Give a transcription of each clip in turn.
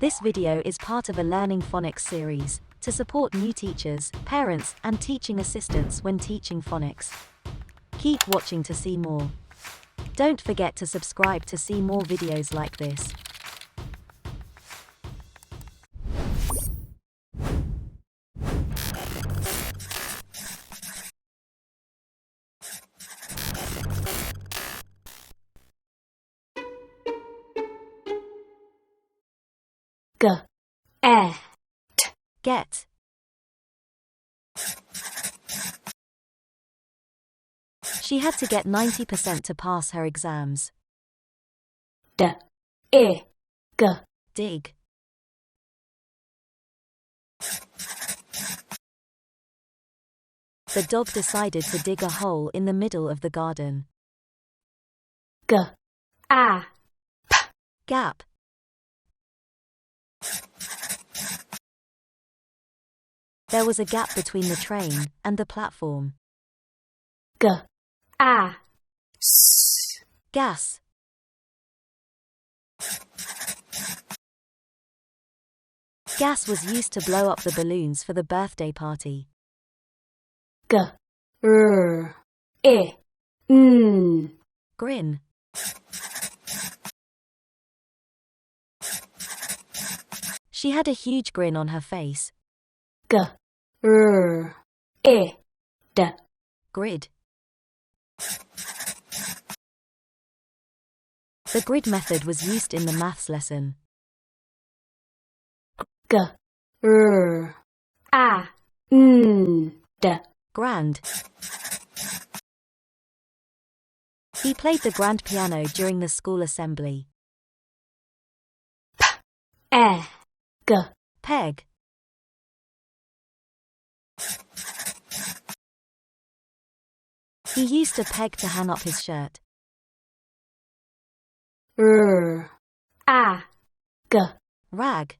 This video is part of a Learning Phonics series to support new teachers, parents, and teaching assistants when teaching phonics. Keep watching to see more. Don't forget to subscribe to see more videos like this. Get. She had to get 90% to pass her exams. Dig. The dog decided to dig a hole in the middle of the garden. Gap. There was a gap between the train and the platform. Gas. Gas was used to blow up the balloons for the birthday party. Grin. She had a huge grin on her face. Grid. The grid method was used in the maths lesson. Grand. He played the grand piano during the school assembly. Peg. He used a peg to hang up his shirt. Rag.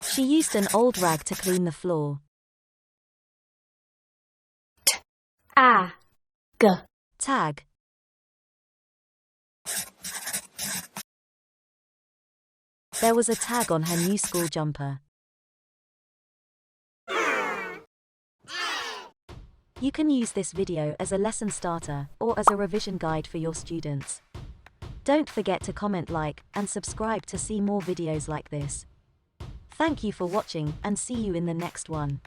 She used an old rag to clean the floor. Tag. There was a tag on her new school jumper. You can use this video as a lesson starter or as a revision guide for your students. Don't forget to comment, like, and subscribe to see more videos like this. Thank you for watching and see you in the next one.